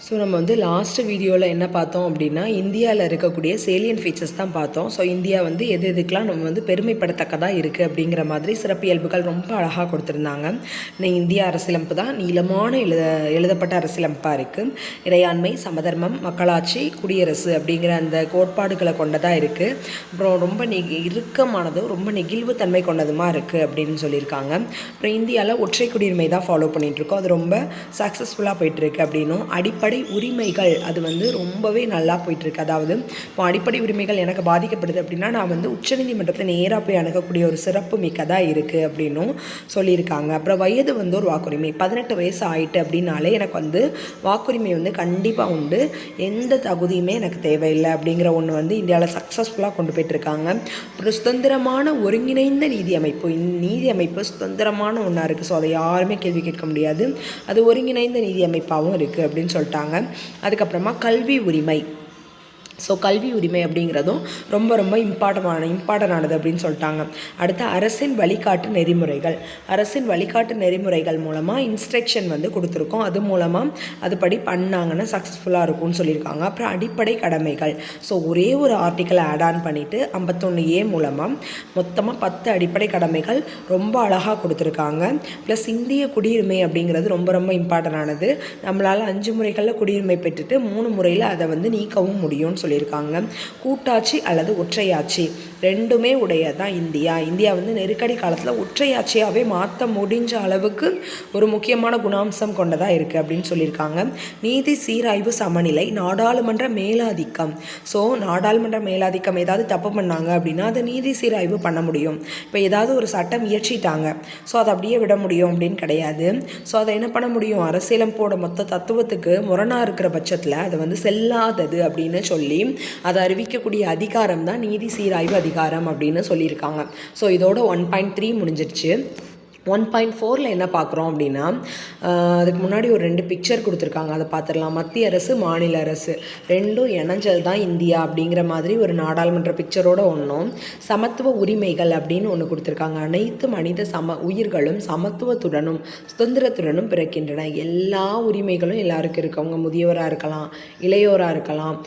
So நம்ம வந்து last வீடியோவில் என்ன பார்த்தோம் அப்படின்னா இந்தியாவில் இருக்கக்கூடிய சேலியன் ஃபீச்சர்ஸ் தான் பார்த்தோம். ஸோ இந்தியா வந்து எது எதுக்கெலாம் நம்ம வந்து பெருமைப்படத்தக்கதாக இருக்குது அப்படிங்கிற மாதிரி சிறப்பியல்புகள் ரொம்ப அழகாக கொடுத்துருந்தாங்க. இந்தியா அரசியலமைப்பு தான் நீளமான எழுதப்பட்ட அரசியலமைப்பாக இருக்குது. இறையாண்மை, சமதர்மம், மக்களாட்சி, குடியரசு அப்படிங்கிற அந்த கோட்பாடுகளை கொண்டதாக இருக்குது. அப்புறம் ரொம்ப இறுக்கமானதும் ரொம்ப நெகிழ்வு தன்மை கொண்டதுமா இருக்குது அப்படின்னு சொல்லியிருக்காங்க. அப்புறம் இந்தியாவில் ஒற்றை குடியுரிமை தான் ஃபாலோ பண்ணிகிட்ருக்கோம். அது ரொம்ப சக்ஸஸ்ஃபுல்லாக போயிட்டுருக்கு அப்படின்னும் அடிப்படை உரிமைகள் அது வந்து ரொம்பவே நல்லா போயிட்டுருக்கு. அதாவது இப்போ அடிப்படை உரிமைகள் எனக்கு பாதிக்கப்படுது அப்படின்னா நான் வந்து உச்சநீதிமன்றத்தை நேராக போய் அணுகக்கூடிய ஒரு சிறப்பு மிக்கதாக இருக்குது அப்படின்னும் சொல்லியிருக்காங்க. அப்புறம் வயது வந்து ஒரு வாக்குரிமை 18 வயசு ஆகிட்டு அப்படின்னாலே எனக்கு வந்து வாக்குரிமை வந்து கண்டிப்பாக உண்டு, எந்த தகுதியுமே எனக்கு தேவையில்லை அப்படிங்கிற ஒன்று வந்து இந்தியாவில் சக்ஸஸ்ஃபுல்லாக கொண்டு போயிட்டுருக்காங்க. அப்புறம் சுதந்திரமான ஒருங்கிணைந்த நீதி அமைப்பு சுதந்திரமான ஒன்றா இருக்குது. ஸோ அதை யாருமே கேள்வி கேட்க முடியாது. அது ஒருங்கிணைந்த நீதி அமைப்பாகவும் இருக்குது அப்படின்னு சொல்லிட்டாங்க. அதுக்கப்புறமா கல்வி உரிமை. ஸோ கல்வி உரிமை அப்படிங்கிறதும் ரொம்ப ரொம்ப இம்பார்ட்டண்டானது அப்படின்னு சொல்லிட்டாங்க. அடுத்து அரசின் வழிகாட்டு நெறிமுறைகள் மூலமாக இன்ஸ்ட்ரக்ஷன் வந்து கொடுத்துருக்கோம். அது மூலமாக அதுபடி பண்ணாங்கன்னா சக்ஸஸ்ஃபுல்லாக இருக்கும்னு சொல்லியிருக்காங்க. அப்புறம் அடிப்படை கடமைகள். ஸோ ஒரே ஒரு ஆர்டிக்கலை ஆட் ஆன் பண்ணிவிட்டு 51A மூலமாக மொத்தமாக 10 அடிப்படை கடமைகள் ரொம்ப அழகாக கொடுத்துருக்காங்க. ப்ளஸ் இந்திய குடியுரிமை அப்படிங்கிறது ரொம்ப ரொம்ப இம்பார்ட்டண்டானது. நம்மளால் 5 முறைகளில் குடியுரிமை பெற்றுட்டு 3 முறையில் அதை வந்து நீக்கவும் முடியும்னு சொல்லியிருக்காங்க. கூட்டாட்சி அல்லது ஒற்றையாட்சி ரெண்டுமே உடையதான் இந்தியா வந்து நெருக்கடி காலத்தில் ஒற்றையாட்சியாகவே மாற்ற முடிஞ்ச அளவுக்கு ஒரு முக்கியமான குணாம்சம் கொண்டதாக இருக்குது அப்படின்னு சொல்லியிருக்காங்க. நீதி சீராய்வு சமநிலை, நாடாளுமன்ற மேலாதிக்கம். ஸோ நாடாளுமன்ற மேலாதிக்கம் ஏதாவது தப்பு பண்ணாங்க அப்படின்னா அதை நீதி சீராய்வு பண்ண முடியும். இப்போ ஏதாவது ஒரு சட்டம் இயற்றிட்டாங்க, ஸோ அதை அப்படியே விட முடியும் அப்படின்னு கிடையாது. ஸோ அதை என்ன பண்ண முடியும், அரசியலமைப்போட மொத்த தத்துவத்துக்கு முரணாக இருக்கிற பட்சத்தில் அதை வந்து செல்லாதது அப்படின்னு சொல்லி அதை அறிவிக்கக்கூடிய அதிகாரம் தான் நீதி சீராய்வு அதிகாரம் அப்படின்னு சொல்லியிருக்காங்க. ஸோ இதோட 1.3 முடிஞ்சிருச்சு. 1.4 என்ன பார்க்குறோம் அப்படின்னா அதுக்கு முன்னாடி ஒரு 2 பிக்சர் கொடுத்துருக்காங்க, அதை பார்த்துடலாம். மத்திய அரசு, மாநில அரசு ரெண்டும் இணைஞ்சல் தான் இந்தியா அப்படிங்கிற மாதிரி ஒரு நாடாளுமன்ற பிக்சரோட ஒன்றும், சமத்துவ உரிமைகள் அப்படின்னு ஒன்று கொடுத்துருக்காங்க. அனைத்து மனித உயிர்களும் சமத்துவத்துடனும் சுதந்திரத்துடனும் பிறக்கின்றன. எல்லா உரிமைகளும் எல்லாருக்கும் இருக்குது. அவங்க முதியவராக இருக்கலாம், இளையோராக இருக்கலாம்,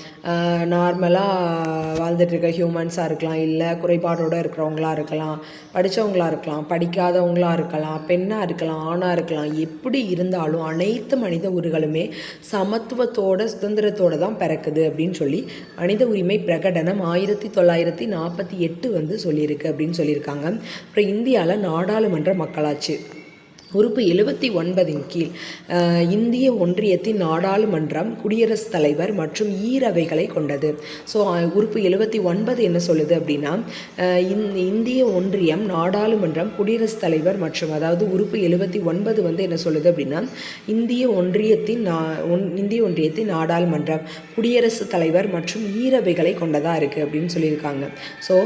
நார்மலாக வாழ்ந்துட்டு இருக்க ஹியூமன்ஸாக இருக்கலாம், இல்லை குறைபாடோடு இருக்கிறவங்களாக இருக்கலாம், படித்தவங்களாக இருக்கலாம், படிக்காதவங்களாக இருக்கலாம், பெண்ணாக இருக்கலாம், ஆணாக இருக்கலாம். எப்படி இருந்தாலும் அனைத்து மனித உரிமைகளுமே சமத்துவத்தோட சுதந்திரத்தோடு தான் பிறக்குது அப்படின்னு சொல்லி மனித உரிமை பிரகடனம் 1948 வந்து சொல்லியிருக்கு அப்படின்னு சொல்லியிருக்காங்க. அப்புறம் இந்தியாவில் நாடாளுமன்ற மக்களாட்சி உறுப்பு 79 கீழ் இந்திய ஒன்றியத்தின் நாடாளுமன்றம் குடியரசுத் தலைவர் மற்றும் ஈரவைகளை கொண்டது. ஸோ உறுப்பு 79 என்ன சொல்லுது அப்படின்னா இந்திய ஒன்றியம் நாடாளுமன்றம் குடியரசுத் தலைவர் மற்றும், அதாவது உறுப்பு 79 வந்து என்ன சொல்லுது அப்படின்னா இந்திய ஒன்றியத்தின் நாடாளுமன்றம் குடியரசுத் தலைவர் மற்றும் ஈரவைகளை கொண்டதாக இருக்குது அப்படின்னு சொல்லியிருக்காங்க. ஸோ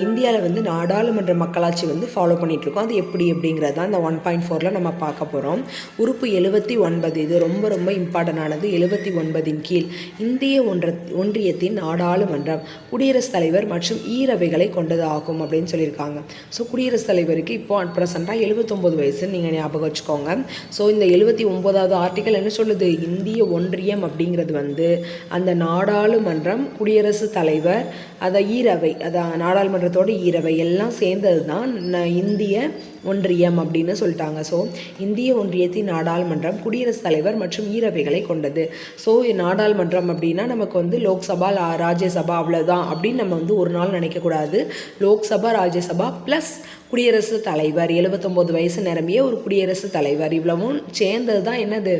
இந்தியாவில் வந்து நாடாளுமன்ற மக்களாட்சி வந்து ஃபாலோ பண்ணிகிட்ருக்கோம். அது எப்படி அப்படிங்கிறது தான் இந்த 1.4 நம்ம பார்க்க போகிறோம். உறுப்பு 79 இது ரொம்ப ரொம்ப இம்பார்ட்டண்டானது. 79 கீழ் இந்திய ஒன்றியத்தின் நாடாளுமன்றம் குடியரசுத் தலைவர் மற்றும் ஈரவைகளை கொண்டது ஆகும் அப்படின்னு சொல்லியிருக்காங்க. ஸோ குடியரசுத் தலைவருக்கு இப்போ ப்ரெசென்ட்டாக 79 வயசுன்னு நீங்கள் ஞாபகம் வச்சுக்கோங்க. ஸோ இந்த 79வது ஆர்டிக்கல் என்ன சொல்லுது, இந்திய ஒன்றியம் அப்படிங்கிறது வந்து அந்த நாடாளுமன்றம், குடியரசுத் தலைவர், அதை ஈரவை, அதை நாடாளுமன்றத்தோட ஈரவை எல்லாம் சேர்ந்தது தான் இந்திய ஒன்றியம் அப்படின்னு சொல்லிட்டாங்க. ஸோ இந்திய ஒன்றியத்தின் நாடாளுமன்றம் குடியரசுத் தலைவர் மற்றும் ஈரவைகளை கொண்டது. ஸோ நாடாளுமன்றம் அப்படின்னா நமக்கு வந்து லோக்சபா, ராஜ்யசபா அவ்வளோதான் அப்படின்னு நம்ம வந்து ஒரு நாள் நினைக்கக்கூடாது. லோக்சபா, ராஜ்யசபா ப்ளஸ் குடியரசுத் தலைவர், 79 வயசு நிரம்பிய ஒரு குடியரசுத் தலைவர், இவ்வளவும் சேர்ந்தது தான் என்னது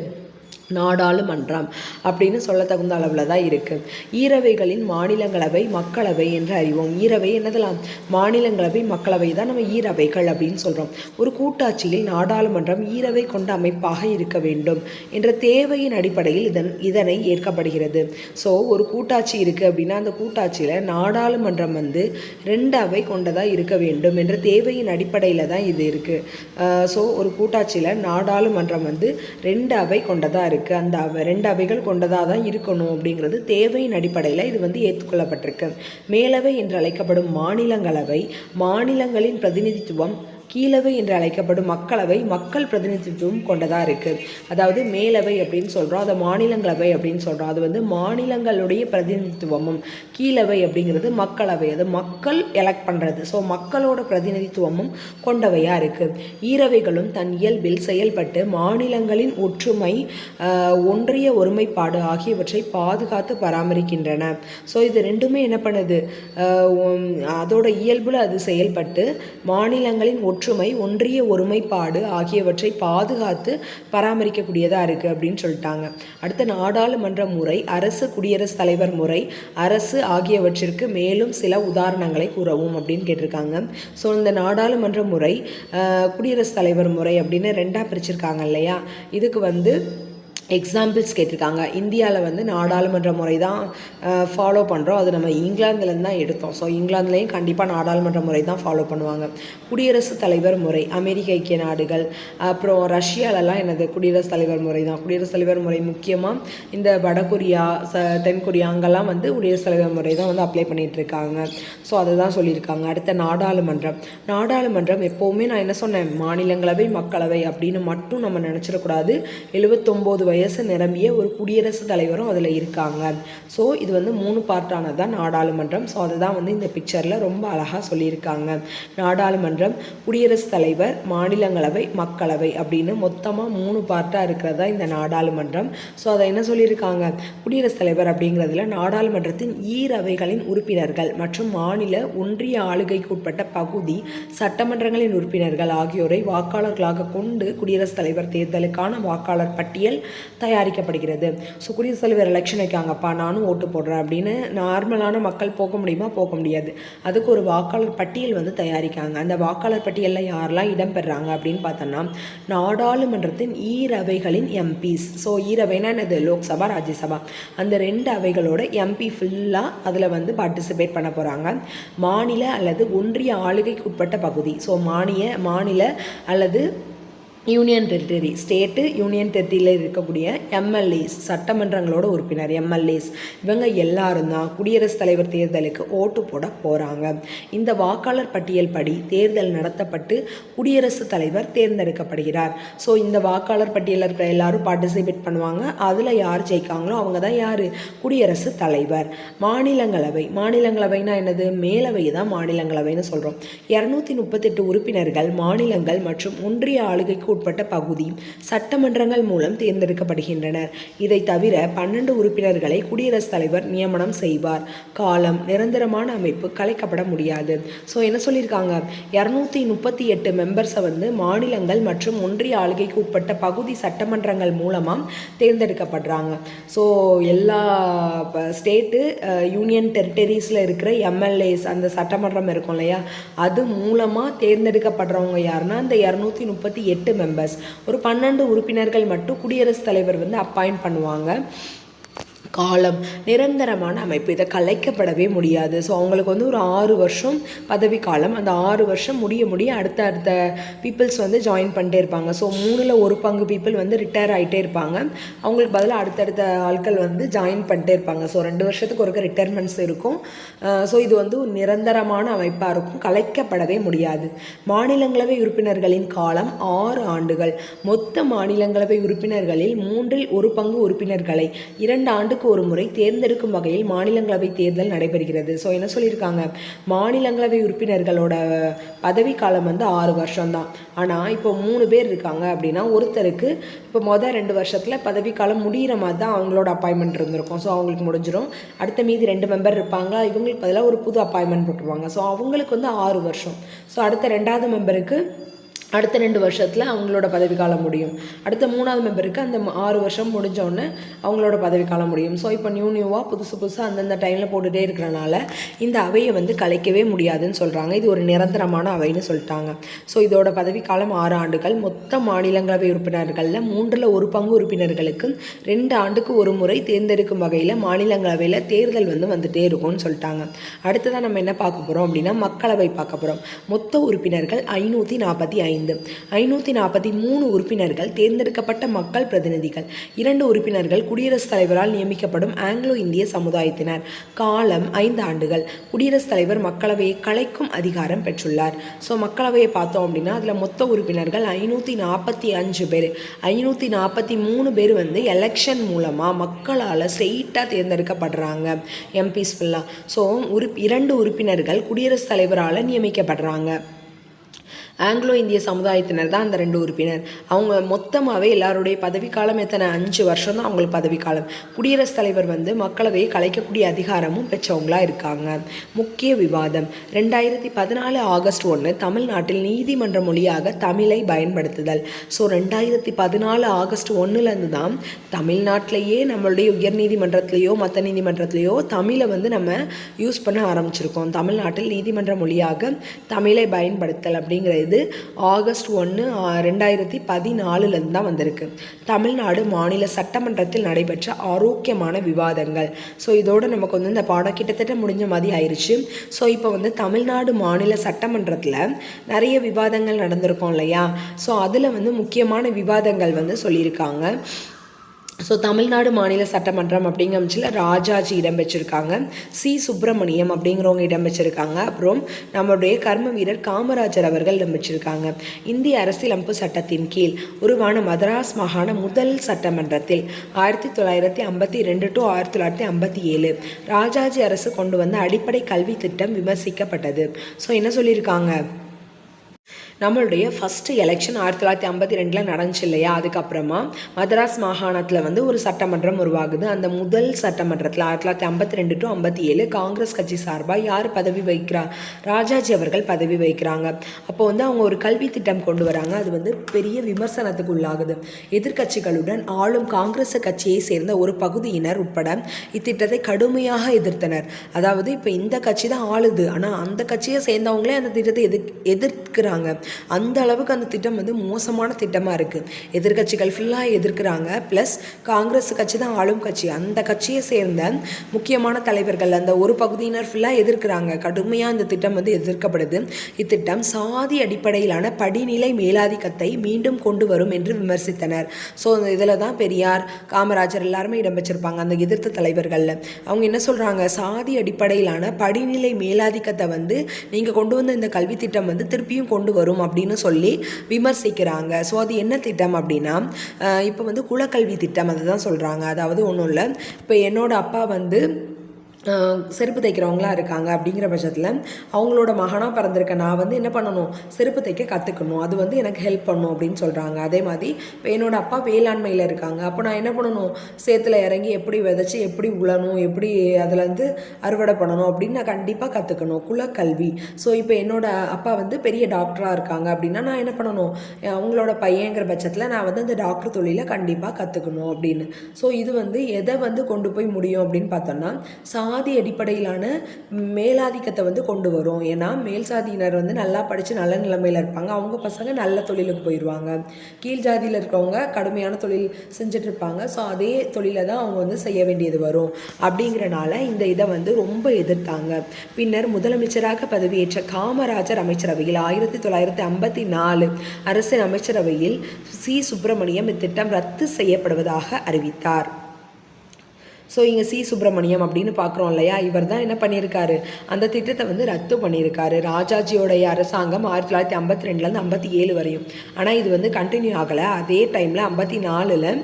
நாடாளுமன்றம் அப்படின்னு சொல்ல தகுந்த அளவில் தான் இருக்குது. ஈரவைகளின் மாநிலங்களவை, மக்களவை என்று அறிவோம். ஈரவை என்னதெல்லாம், மாநிலங்களவை, மக்களவை தான் நம்ம ஈரவைகள் அப்படின்னு சொல்கிறோம். ஒரு கூட்டாட்சியில் நாடாளுமன்றம் ஈரவை கொண்ட அமைப்பாக இருக்க வேண்டும் என்ற தேவையின் அடிப்படையில் இதனை ஏற்கப்படுகிறது. ஸோ ஒரு கூட்டாட்சி இருக்குது அப்படின்னா அந்த கூட்டாட்சியில் நாடாளுமன்றம் வந்து 2 அவை கொண்டதாக இருக்க வேண்டும் என்ற தேவையின் அடிப்படையில் தான் இது இருக்குது. ஸோ ஒரு கூட்டாட்சியில் நாடாளுமன்றம் வந்து 2 அவை கொண்டதாக இருக்குது. அந்த 2 அவைகள் கொண்டதாக தான் இருக்கணும் அப்படிங்கிறது தேவையின் அடிப்படையில் இது வந்து ஏற்றுக்கொள்ளப்பட்டிருக்கு. மேலவை என்று அழைக்கப்படும் மாநிலங்களவை மாநிலங்களின் பிரதிநிதித்துவம் கீழவை என்று அழைக்கப்படும் மக்களவை மக்கள் பிரதிநிதித்துவம் கொண்டதாக இருக்குது. அதாவது மேலவை அப்படின்னு சொல்கிறோம், அதை மாநிலங்களவை அப்படின்னு சொல்கிறோம். அது வந்து மாநிலங்களுடைய பிரதிநிதித்துவமும், கீழவை அப்படிங்கிறது மக்களவை, அது மக்கள் எலெக்ட் பண்ணுறது. ஸோ மக்களோட பிரதிநிதித்துவமும் கொண்டவையாக இருக்குது. ஈரவைகளும் தன் இயல்பில் செயல்பட்டு மாநிலங்களின் ஒற்றுமை, ஒன்றிய ஒருமைப்பாடு ஆகியவற்றை பாதுகாத்து பராமரிக்கின்றன. ஸோ இது ரெண்டுமே என்ன பண்ணுது, அதோட இயல்பில் அது செயல்பட்டு மாநிலங்களின் ஒற்றுமை, ஒன்றிய ஒருமைப்பாடு ஆகியவற்றை பாதுகாத்து பராமரிக்கக்கூடியதாக இருக்குது அப்படின்னு சொல்லிட்டாங்க. அடுத்த நாடாளுமன்ற முறை, அரசு, குடியரசுத் தலைவர் முறை, அரசு ஆகியவற்றிற்கு மேலும் சில உதாரணங்களை கூறவும் அப்படின்னு கேட்டிருக்காங்க. ஸோ இந்த நாடாளுமன்ற முறை, குடியரசுத் தலைவர் முறை அப்படின்னு ரெண்டாக பிரிச்சிருக்காங்க இல்லையா, இதுக்கு வந்து எக்ஸாம்பிள்ஸ் கேட்டிருக்காங்க. இந்தியாவில் வந்து நாடாளுமன்ற முறை தான் ஃபாலோ பண்ணுறோம், அது நம்ம இங்கிலாந்துலேருந்து தான் எடுத்தோம். ஸோ இங்கிலாந்துலேயும் கண்டிப்பாக நாடாளுமன்ற முறை தான் ஃபாலோ பண்ணுவாங்க. குடியரசுத் தலைவர் முறை அமெரிக்க ஐக்கிய நாடுகள், அப்புறம் ரஷ்யாலெலாம் என்னது குடியரசுத் தலைவர் முறை தான். குடியரசுத் தலைவர் முறை முக்கியமாக இந்த வடகொரியா, தென்கொரியா அங்கெல்லாம் வந்து குடியரசுத் தலைவர் முறை தான் வந்து அப்ளை பண்ணிகிட்ருக்காங்க. ஸோ அதை தான் சொல்லியிருக்காங்க. அடுத்த நாடாளுமன்றம் எப்போவுமே நான் என்ன சொன்னேன், மாநிலங்களவை மக்களவை அப்படின்னு மட்டும் நம்ம நினச்சிடக்கூடாது. 79 வயசு நிரம்பிய ஒரு குடியரசுத் தலைவரும் அதில் இருக்காங்க. ஸோ இது வந்து 3 பார்ட்டானது தான் நாடாளுமன்றம். ஸோ அதை தான் வந்து இந்த பிக்சரில் ரொம்ப அழகாக சொல்லியிருக்காங்க. நாடாளுமன்றம், குடியரசுத் தலைவர், மாநிலங்களவை, மக்களவை அப்படின்னு மொத்தமாக 3 பார்ட்டாக இருக்கிறதா இந்த நாடாளுமன்றம். ஸோ அதை என்ன சொல்லியிருக்காங்க, குடியரசுத் தலைவர் அப்படிங்கிறதுல நாடாளுமன்றத்தின் ஈரவைகளின் உறுப்பினர்கள் மற்றும் மாநில, ஒன்றிய ஆளுகைக்கு உட்பட்ட பகுதி சட்டமன்றங்களின் உறுப்பினர்கள் ஆகியோரை வாக்காளர்களாக கொண்டு குடியரசுத் தலைவர் தேர்தலுக்கான வாக்காளர் பட்டியல் தயாரிக்கப்படுகிறது. ஸோ குடியரசுத் தலைவர் எலெக்ஷன் வைக்காங்கப்பா, நானும் ஓட்டு போடுறேன் அப்படின்னு நார்மலான மக்கள் போக முடியுமா? போக முடியாது. அதுக்கு ஒரு வாக்காளர் பட்டியல் வந்து தயாரிக்காங்க. அந்த வாக்காளர் பட்டியலில் யாரெல்லாம் இடம்பெறாங்க அப்படின்னு பார்த்தோன்னா, நாடாளுமன்றத்தின் ஈரவைகளின் எம்பிஸ். ஸோ ஈரவைனா என்னது, லோக்சபா, ராஜ்யசபா, அந்த 2 அவைகளோட எம்பி ஃபுல்லாக அதில் வந்து பார்ட்டிசிபேட் பண்ண போகிறாங்க. மாநில அல்லது ஒன்றிய ஆளுகைக்கு உட்பட்ட பகுதி, ஸோ மாநில அல்லது யூனியன் டெரிட்டரி, ஸ்டேட்டு யூனியன் டெரிட்டரியில் இருக்கக்கூடிய எம்எல்ஏஸ், சட்டமன்றங்களோட உறுப்பினர் எம்எல்ஏஸ், இவங்க எல்லாரும் தான் குடியரசுத் தலைவர் தேர்தலுக்கு ஓட்டு போட போகிறாங்க. இந்த வாக்காளர் பட்டியல் படி தேர்தல் நடத்தப்பட்டு குடியரசுத் தலைவர் தேர்ந்தெடுக்கப்படுகிறார். ஸோ இந்த வாக்காளர் பட்டியலில் இருக்கிற எல்லாரும் பார்ட்டிசிபேட் பண்ணுவாங்க. அதில் யார் ஜெயிக்காங்களோ அவங்க தான் யார், குடியரசுத் தலைவர். மாநிலங்களவைனா என்னது, மேலவை தான் மாநிலங்களவைன்னு சொல்கிறோம். 238 உறுப்பினர்கள் மாநிலங்கள் மற்றும் ஒன்றிய ஆளுகைக்கு உட்பட்ட பகுதி சட்டமன்றங்கள் மூலம் தேர்ந்தெடுக்கப்படுகின்றனர். இதை தவிர 12 உறுப்பினர்களை குடியரசுத் தலைவர் நியமனம் செய்வார். காலம், நிரந்தரமான அமைப்பு கலைக்கப்பட முடியாது. ஸோ என்ன சொல்லியிருக்காங்க, 238 மெம்பர்ஸை வந்து மாநிலங்கள் மற்றும் ஒன்றிய ஆளுகைக்கு உட்பட்ட பகுதி சட்டமன்றங்கள் மூலமாக தேர்ந்தெடுக்கப்படுறாங்க. ஸோ எல்லா ஸ்டேட்டு, யூனியன் டெரிட்டரிஸில் இருக்கிற எம்எல்ஏஸ், அந்த சட்டமன்றம் இருக்கும் இல்லையா, அது மூலமாக தேர்ந்தெடுக்கப்படுறவங்க யாருன்னா அந்த 238 மெம்பர்ஸ். ஒரு 12 உறுப்பினர்கள் மட்டும் குடியரசுத் தலைவர் வந்து அப்பாயிண்ட் பண்ணுவாங்க. காலம், நிரந்தரமான அமைப்பு, இதை கலைக்கப்படவே முடியாது. ஸோ அவங்களுக்கு வந்து ஒரு 6 வருஷம் பதவி காலம். அந்த 6 வருஷம் முடிய அடுத்த பீப்புள்ஸ் வந்து ஜாயின் பண்ணிட்டே இருப்பாங்க. ஸோ 3ல் 1 பங்கு பீப்புள் வந்து ரிட்டையர் ஆகிட்டே இருப்பாங்க. அவங்களுக்கு பதிலாக அடுத்தடுத்த ஆட்கள் வந்து ஜாயின் பண்ணிட்டே இருப்பாங்க. ஸோ 2 வருஷத்துக்கு ஒருக்க ரிட்டையர்மெண்ட்ஸ் இருக்கும். ஸோ இது வந்து ஒரு நிரந்தரமான அமைப்பாக இருக்கும், கலைக்கப்படவே முடியாது. மாநிலங்களவை உறுப்பினர்களின் காலம் 6 ஆண்டுகள். மொத்த மாநிலங்களவை உறுப்பினர்களில் 3ல் 1 பங்கு உறுப்பினர்களை 2 ஆண்டுக்கு ஒரு முறை தேர்ந்தெடுக்கும் வகையில் மாநிலங்களவை தேர்தல் நடைபெறுகிறது. ஸோ என்ன சொல்லியிருக்காங்க, மாநிலங்களவை உறுப்பினர்களோட பதவி காலம் வந்து 6 வருஷம் தான். ஆனால் இப்போ 3 பேர் இருக்காங்க அப்படின்னா ஒருத்தருக்கு இப்போ மொதல் 2 வருஷத்தில் பதவி காலம் முடிகிற மாதிரி தான் அவங்களோட அப்பாயின்மெண்ட் இருந்திருக்கும். ஸோ அவங்களுக்கு முடிஞ்சிடும். அடுத்த மீதி 2 மெம்பர் இருப்பாங்க, இவங்களுக்கு பதிலாக ஒரு புது அப்பாயின்மெண்ட் போட்டுருவாங்க. ஸோ அவங்களுக்கு வந்து 6 வருஷம். ஸோ அடுத்த 2வது மெம்பருக்கு அடுத்த 2 வருஷத்தில் அவங்களோட பதவிக்காலம் முடியும். அடுத்த 3வது மெம்பருக்கு அந்த 6 வருஷம் முடிஞ்சோடனே அவங்களோட பதவிக்காலம் முடியும். ஸோ இப்போ நியூவாக புதுசாக அந்தந்த டைமில் போட்டுகிட்டே இருக்கிறனால இந்த அவையை வந்து கலைக்கவே முடியாதுன்னு சொல்கிறாங்க. இது ஒரு நிரந்தரமான அவைன்னு சொல்லிட்டாங்க. ஸோ இதோட பதவிக்காலம் 6 ஆண்டுகள். மொத்த மாநிலங்களவை உறுப்பினர்களில் 3ல் 1 பங்கு உறுப்பினர்களுக்கு 2 ஆண்டுக்கு ஒரு முறை தேர்ந்தெடுக்கும் வகையில் மாநிலங்களவையில் தேர்தல் வந்து வந்துகிட்டே இருக்கும்னு சொல்லிட்டாங்க. அடுத்ததான் நம்ம என்ன பார்க்க போகிறோம் அப்படின்னா மக்களவை பார்க்க போகிறோம். மொத்த உறுப்பினர்கள் 545. 5. 543 உறுப்பினர்கள் தேர்ந்தெடுக்கப்பட்ட மக்கள் பிரதிநிதிகள். 2 உறுப்பினர்கள் குடியரசுத் தலைவரால் நியமிக்கப்படும் ஆங்கிலோ இந்திய சமுதாயத்தினர். காலம் 5 ஆண்டுகள். குடியரசுத் தலைவர் மக்களவையை கலைக்கும் அதிகாரம் பெற்றுள்ளார். ஸோ மக்களவையை பார்த்தோம் அப்படின்னா அதில் மொத்த உறுப்பினர்கள் 545 பேர். 543 பேர் வந்து எலெக்ஷன் மூலமாக மக்களால் ஸ்ட்ரெயிட்டாக தேர்ந்தெடுக்கப்படுறாங்க, எம்பிஸ் ஃபுல்லாக. ஸோ 2 உறுப்பினர்கள் குடியரசுத் தலைவரால் நியமிக்கப்படுறாங்க. ஆங்கிலோ இந்திய சமுதாயத்தினர் தான் அந்த 2 உறுப்பினர். அவங்க மொத்தமாகவே எல்லாருடைய பதவிக்காலம் எத்தனை, 5 வருஷம் தான் அவங்களுக்கு பதவிக்காலம். குடியரசுத் தலைவர் வந்து மக்களவையை கலைக்கக்கூடிய அதிகாரமும் பெற்றவங்களாக இருக்காங்க. முக்கிய விவாதம் 2014 ஆகஸ்ட் 1 தமிழ்நாட்டில் நீதிமன்ற மொழியாக தமிழை பயன்படுத்துதல். ஸோ 2014 ஆகஸ்ட் 1லேருந்து தான் தமிழ்நாட்டிலேயே நம்மளுடைய உயர்நீதிமன்றத்திலேயோ மற்ற நீதிமன்றத்திலேயோ தமிழை வந்து நம்ம யூஸ் பண்ண ஆரம்பிச்சிருக்கோம். தமிழ்நாட்டில் நீதிமன்ற மொழியாக தமிழை பயன்படுத்தல் அப்படிங்கிறது ஆகஸ்ட் 1 2014 தான் வந்திருக்கு. தமிழ்நாடு மாநில சட்டமன்றத்தில் நடைபெற்ற ஆரோக்கியமான விவாதங்கள். ஸோ இதோட நமக்கு வந்து இந்த பாடம் கிட்டத்தட்ட முடிஞ்ச மாதிரி ஆயிடுச்சு. ஸோ இப்போ வந்து தமிழ்நாடு மாநில சட்டமன்றத்தில் நிறைய விவாதங்கள் நடந்திருக்கோம் இல்லையா. ஸோ அதில் வந்து முக்கியமான விவாதங்கள் வந்து சொல்லியிருக்காங்க. ஸோ தமிழ்நாடு மாநில சட்டமன்றம் அப்படிங்கிற ராஜாஜி இடம்பெற்றிருக்காங்க, சி சுப்பிரமணியம் அப்படிங்கிறவங்க இடம்பெற்றிருக்காங்க, அப்புறம் நம்மளுடைய கர்ம வீரர் காமராஜர் அவர்கள் இடம்பெற்றிருக்காங்க. இந்திய அரசியலமைப்பு சட்டத்தின் கீழ் உருவான மதராஸ் மாகாண முதல் சட்டமன்றத்தில் 1952 to 1957 ராஜாஜி அரசு கொண்டு வந்த அடிப்படை கல்வி திட்டம் விமர்சிக்கப்பட்டது. ஸோ என்ன சொல்லியிருக்காங்க, நம்மளுடைய ஃபஸ்ட்டு எலெக்ஷன் 1952 நடந்துச்சு இல்லையா. அதுக்கப்புறமா மதராஸ் மாகாணத்தில் வந்து ஒரு சட்டமன்றம் உருவாகுது. அந்த முதல் சட்டமன்றத்தில் 1952 to 1957 காங்கிரஸ் கட்சி சார்பாக யார் பதவி வகிக்கிறா, ராஜாஜி அவர்கள் பதவி வகிக்கிறாங்க. அப்போ வந்து அவங்க ஒரு கல்வி திட்டம் கொண்டு வராங்க. அது வந்து பெரிய விமர்சனத்துக்கு உள்ளாகுது. எதிர்கட்சிகளுடன் ஆளும் காங்கிரஸ் கட்சியை சேர்ந்த ஒரு பகுதியினர் உட்பட இத்திட்டத்தை கடுமையாக எதிர்த்தனர். அதாவது இப்போ இந்த கட்சி தான் ஆளுது, ஆனால் அந்த கட்சியை சேர்ந்தவங்களே அந்த திட்டத்தை எதிர்க்கிறாங்க. அந்த அளவுக்கு அந்த திட்டம் வந்து மோசமான திட்டமாக இருக்குது. எதிர்கட்சிகள் ஃபுல்லாக எதிர்க்கிறாங்க. ப்ளஸ் காங்கிரஸ் கட்சி தான் ஆளும் கட்சி, அந்த கட்சியை சேர்ந்த முக்கியமான தலைவர்கள் அந்த ஒரு பகுதியினர் ஃபுல்லாக எதிர்க்கிறாங்க. கடுமையாக இந்த திட்டம் வந்து எதிர்க்கப்படுது. இத்திட்டம் சாதி அடிப்படையிலான படிநிலை மேலாதிக்கத்தை மீண்டும் கொண்டு வரும் என்று விமர்சித்தனர். ஸோ இதில் தான் பெரியார், காமராஜர் எல்லாருமே இடம்பெற்றிருப்பாங்க அந்த எதிர்த்த தலைவர்களில். அவங்க என்ன சொல்கிறாங்க, சாதி அடிப்படையிலான படிநிலை மேலாதிக்கத்தை வந்து நீங்கள் கொண்டு வந்த இந்த கல்வி திட்டம் வந்து திருப்பியும் கொண்டு வரும் அப்படின்னு சொல்லி விமர்சிக்கிறாங்க. ஸோ அது என்ன திட்டம் அப்படின்னா, இப்போ வந்து குலக்கல்வி திட்டம் அதை தான் சொல்கிறாங்க. அதாவது ஒன்றும் இல்லை, இப்போ என்னோட அப்பா வந்து செருப்பு தைக்கிறவங்களா இருக்காங்க. அப்படிங்கிற பட்சத்தில் அவங்களோட மகனாக பிறந்திருக்க நான் வந்து என்ன பண்ணணும், செருப்பு தைக்க கற்றுக்கணும், அது வந்து எனக்கு ஹெல்ப் பண்ணணும் அப்படின்னு சொல்கிறாங்க. அதே மாதிரி இப்போ என்னோட அப்பா வேளாண்மையில் இருக்காங்க. அப்போ நான் என்ன பண்ணணும், சேத்துல இறங்கி எப்படி விதைச்சி எப்படி உழணும், எப்படி அதில் வந்து அறுவடை பண்ணணும் அப்படின்னு நான் கண்டிப்பாக கற்றுக்கணும், குலக்கல்வி. ஸோ இப்போ என்னோட அப்பா வந்து பெரிய டாக்டராக இருக்காங்க அப்படின்னா நான் என்ன பண்ணணும், அவங்களோட பையங்கிற பட்சத்தில் நான் வந்து அந்த டாக்டர் தொழிலை கண்டிப்பாக கற்றுக்கணும் அப்படின்னு. ஸோ இது வந்து எதை வந்து கொண்டு போய் முடியும் அப்படின்னு பார்த்தோம்னா, சாதி அடிப்படையிலான மேலாதிக்கத்தை வந்து கொண்டு வரும். ஏன்னா மேல் சாதியினர் வந்து நல்லா படித்து நல்ல நிலைமையில் இருப்பாங்க, அவங்க பசங்க நல்ல தொழிலுக்கு போயிடுவாங்க. கீழ் ஜாதியில் இருக்கவங்க கடுமையான தொழில் செஞ்சுட்டு இருப்பாங்க. ஸோ அதே தொழிலை தான் அவங்க வந்து செய்ய வேண்டியது வரும். அப்படிங்கிறனால இந்த இதை வந்து ரொம்ப எதிர்த்தாங்க. பின்னர் முதலமைச்சராக பதவியேற்ற காமராஜர் அமைச்சரவையில் 1954 அரசின் அமைச்சரவையில் சி சுப்பிரமணியம் இத்திட்டம் ரத்து செய்யப்படுவதாக அறிவித்தார். ஸோ இங்கே சி சுப்பிரமணியம் அப்படின்னு பார்க்குறோம் இல்லையா, இவர் தான் என்ன பண்ணியிருக்காரு, அந்த திட்டத்தை வந்து ரத்து பண்ணியிருக்காரு. ராஜாஜியோடைய அரசாங்கம் 1952 57 வரையும். ஆனால் இது வந்து கண்டினியூ ஆகலை. அதே டைமில் 54